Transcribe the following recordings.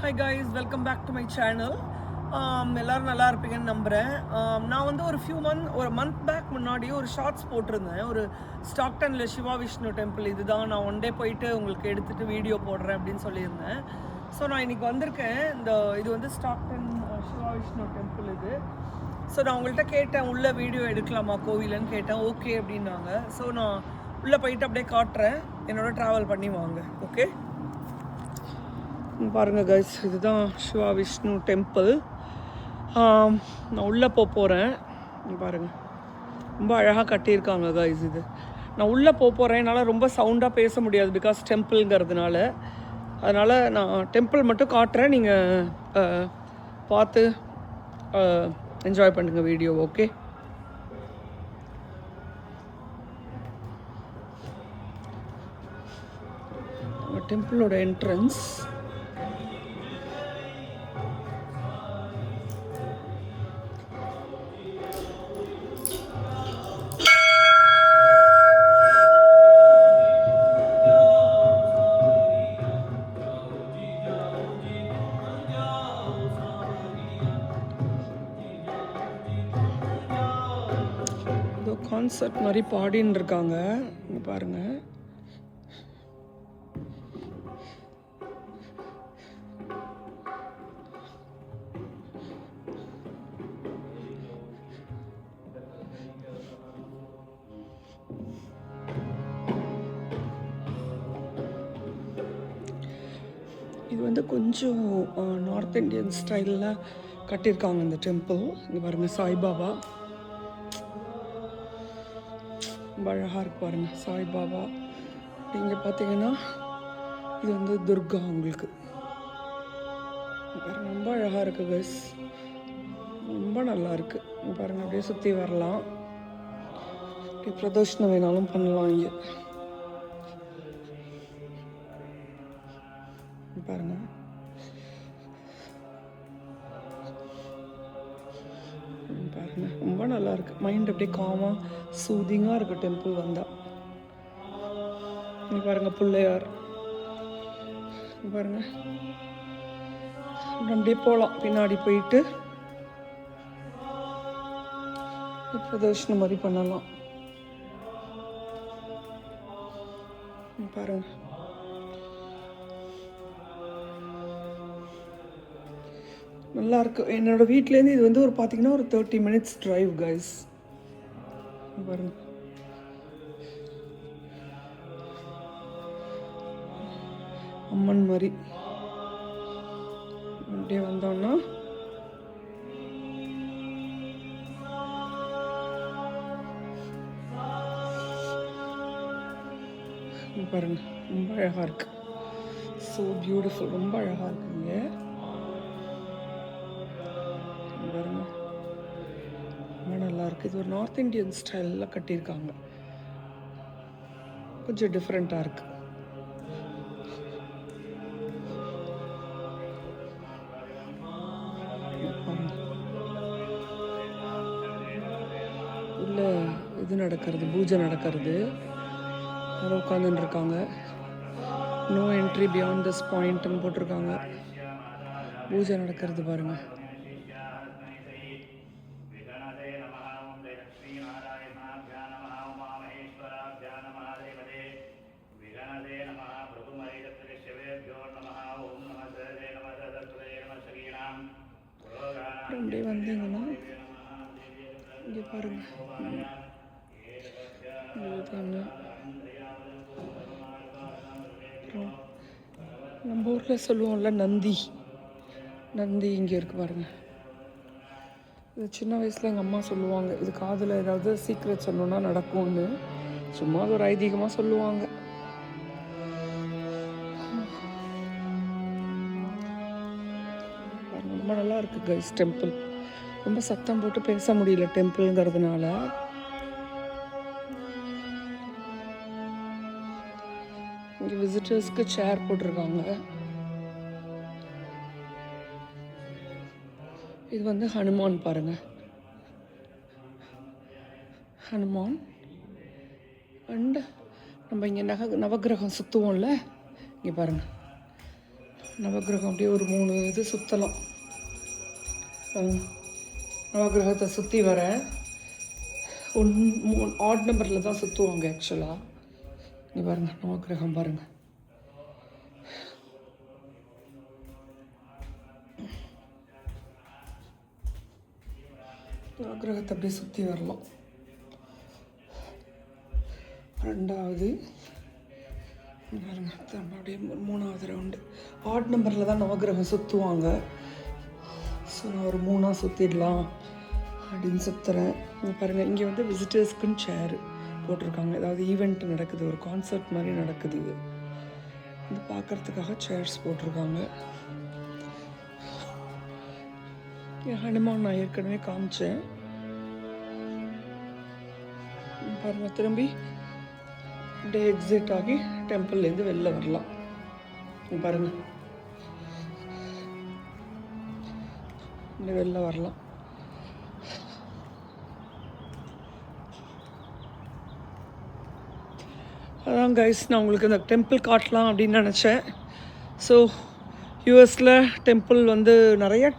Hi guys, welcome back to my channel. எல்லோரும் நல்லா இருப்பீங்கன்னு நம்புகிறேன். நான் வந்து ஒரு மந்த் பேக் முன்னாடியே ஒரு ஷார்ட்ஸ் போட்டிருந்தேன். ஒரு ஸ்டாக்டனில் சிவா விஷ்ணு டெம்பிள் இதுதான், நான் ஒன் டே போயிட்டு உங்களுக்கு எடுத்துகிட்டு வீடியோ போடுறேன் அப்படின்னு சொல்லியிருந்தேன். ஸோ நான் இன்றைக்கி வந்திருக்கேன். இது வந்து ஸ்டாக்டன் சிவா விஷ்ணு டெம்பிள் இது. ஸோ நான் உங்கள்கிட்ட கேட்டேன், உள்ளே வீடியோ எடுக்கலாமா கோவிலன்னு கேட்டேன். ஓகே அப்படின்னாங்க. ஸோ நான் உள்ளே போயிட்டு அப்படியே காட்டுறேன், என்னோட ட்ராவல் பண்ணி வாங்க. ஓகே பாருங்கள் கைஸ், இதுதான் சிவா விஷ்ணு டெம்பிள். நான் உள்ளே போகிறேன். பாருங்கள், ரொம்ப அழகாக கட்டியிருக்காங்க கைஸ். இது நான் உள்ளே போகிறேன். என்னால் ரொம்ப சவுண்டாக பேச முடியாது, பிகாஸ் டெம்பிள்ங்கிறதுனால. அதனால் நான் டெம்பிள் மட்டும் காட்டுறேன், நீங்கள் பார்த்து என்ஜாய் பண்ணுங்கள் வீடியோ. ஓகே, டெம்பிளோட என்ட்ரன்ஸ். கான்சர்ட் மாதிரி பாடின்னு இருக்காங்க, இங்கே பாருங்கள். இது வந்து கொஞ்சம் நார்த் இந்தியன் ஸ்டைலில் கட்டியிருக்காங்க இந்த டெம்பிள். இங்கே பாருங்கள், சாய்பாபா ரொம்ப அழகாக இருக்கு பாருங்கள். சாய்பாபா இங்கே பார்த்தீங்கன்னா இது வந்து துர்கா. உங்களுக்கு பாருங்கள், ரொம்ப அழகாக இருக்குது கைஸ், ரொம்ப நல்லா இருக்குது. பாருங்கள், அப்படியே சுற்றி வரலாம், அப்படியே பிரதர்ஷனம் வேணாலும் பண்ணலாம். இங்கே பாருங்கள், பாருங்கள், ரொம்ப நல்லா இருக்குது. மைண்ட் அப்படியே காமாக சூதிங்காக இருக்குது டெம்பிள் வந்தால். இங்கே பாருங்கள், பிள்ளையார். பாருங்கள், அப்படியே போகலாம், பின்னாடி போயிட்டு பிரதர்ஷனம் மாதிரி பண்ணலாம். பாருங்கள், நல்லாயிருக்கு. என்னோடய வீட்டிலேருந்து இது வந்து பார்த்திங்கன்னா ஒரு 30 minutes ட்ரைவ் கைஸ். பாருங்க, அம்மன் மாதிரி அப்படியே வந்தோன்னா பாருங்க, ரொம்ப அழகாக இருக்கு. ஸோ பியூட்டிஃபுல், ரொம்ப அழகாக இருக்குங்க. பாருங்க, ரொம்ப நல்லா இருக்குது. இது ஒரு நார்த் இந்தியன் ஸ்டைலில் கட்டியிருக்காங்க, கொஞ்சம் டிஃப்ரெண்ட்டாக இருக்குது. உள்ள இது நடக்கிறது, பூஜை நடக்கிறது. யாரும் உட்காந்துட்டு இருக்காங்க. நோ என்ட்ரி பியாண்ட் திஸ் பாயிண்ட்னு போட்டிருக்காங்க. பூஜை நடக்கிறது பாருங்கள். அப்படியே வந்தீங்கன்னா இங்கே பாருங்கள், நம்ம ஊரில் சொல்லுவோம்ல நந்தி இங்கே இருக்குது பாருங்கள். இது சின்ன வயசில் எங்கள் அம்மா சொல்லுவாங்க, இது காதில் ஏதாவது சீக்ரெட் சொன்னோன்னா நடக்கும்னு. சும்மா அது ஒரு ஐதீகமாக சொல்லுவாங்க. ரொம்ப நல்லா இருக்குது கைஸ் டெம்பிள். ரொம்ப சத்தம் போட்டு பேச முடியல டெம்பிள்ங்கிறதுனால. இங்கே விசிட்டர்ஸ்க்கு சேர் போட்டிருக்காங்க. இது வந்து ஹனுமான் பாருங்கள், ஹனுமான். அண்ட் நம்ம இங்கே நவகிரகம் சுற்றுவோம்ல, இங்கே பாருங்கள், நவகிரகம் அப்படியே ஒரு 3 இது சுற்றலாம். நவகிரகத்தை சுற்றி வரேன். 3 ஆட் நம்பரில் தான் சுற்றுவாங்க ஆக்சுவலாக. நீ பாருங்கள், நவகிரகம் பாருங்கள். நவகிரகத்தை அப்படியே சுற்றி வரலாம். 2வது பாருங்க, அப்படியே 3வது ரவுண்டு. ஆட் நம்பரில் தான் நவகிரகம் சுற்றுவாங்க. ஸோ நான் ஒரு 3ஆக சுற்றிடலாம் அப்படின்னு சுற்றுறேன். பாருங்கள், இங்கே வந்து விசிட்டர்ஸ்க்குன்னு சேரு போட்டிருக்காங்க. ஏதாவது ஈவெண்ட் நடக்குது, ஒரு கான்சர்ட் மாதிரி நடக்குது. இது பார்க்குறதுக்காக சேர்ஸ் போட்டிருக்காங்க. ஹனுமான் நான் ஏற்கனவே காமிச்சேன். பாருங்கள், திரும்பி அப்படியே எக்ஸிட் ஆகி டெம்பிள்லேருந்து வெளில வரலாம். பாருங்கள், வெளில வரலாம். அதான் கைஸ், நான் உங்களுக்கு இந்த டெம்பிள் காட்டலாம் அப்படின்னு நினச்சேன். ஸோ யூஎஸில் டெம்பிள் வந்து நிறைய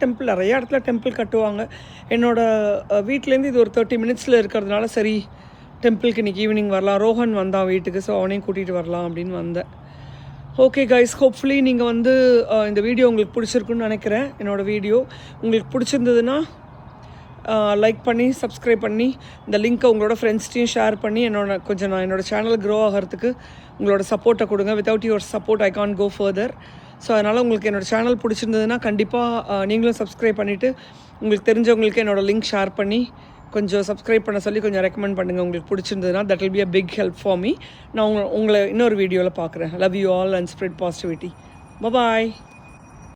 இடத்துல டெம்பிள் கட்டுவாங்க. என்னோடய வீட்டிலேருந்து இது ஒரு 30 மினிட்ஸில் இருக்கிறதுனால சரி டெம்பிளுக்கு இன்றைக்கி ஈவினிங் வரலாம். ரோஹன் வந்தான் வீட்டுக்கு, ஸோ அவனையும் கூட்டிகிட்டு வரலாம் அப்படின்னு வந்தேன். ஓகே கைஸ், ஹோப்ஃபுல்லி நீங்கள் வந்து இந்த வீடியோ உங்களுக்கு பிடிச்சிருக்குன்னு நினைக்கிறேன். என்னோடய வீடியோ உங்களுக்கு பிடிச்சிருந்ததுன்னா லைக் பண்ணி சப்ஸ்கிரைப் பண்ணி இந்த லிங்க்கை உங்களோட ஃப்ரெண்ட்ஸ்டையும் ஷேர் பண்ணி நான் என்னோடய சேனல் க்ரோ ஆகிறதுக்கு உங்களோட சப்போர்ட்டை கொடுங்க. Without your support I can't go further. So அதனால் உங்களுக்கு என்னோடய சேனல் பிடிச்சிருந்ததுன்னா கண்டிப்பாக நீங்களும் சப்ஸ்கிரைப் பண்ணிவிட்டு உங்களுக்கு தெரிஞ்சவங்களுக்கு என்னோடய லிங்க் ஷேர் பண்ணி கொஞ்சம் சப்ஸ்கிரைப் பண்ண சொல்லி கொஞ்சம் ரெக்கமெண்ட் பண்ணுங்கள். உங்களுக்கு பிடிச்சிருந்ததுன்னா that will be a big help for me. நான் உங்களை இன்னொரு வீடியோவில் பார்க்குறேன். Love you all and spread positivity. Bye.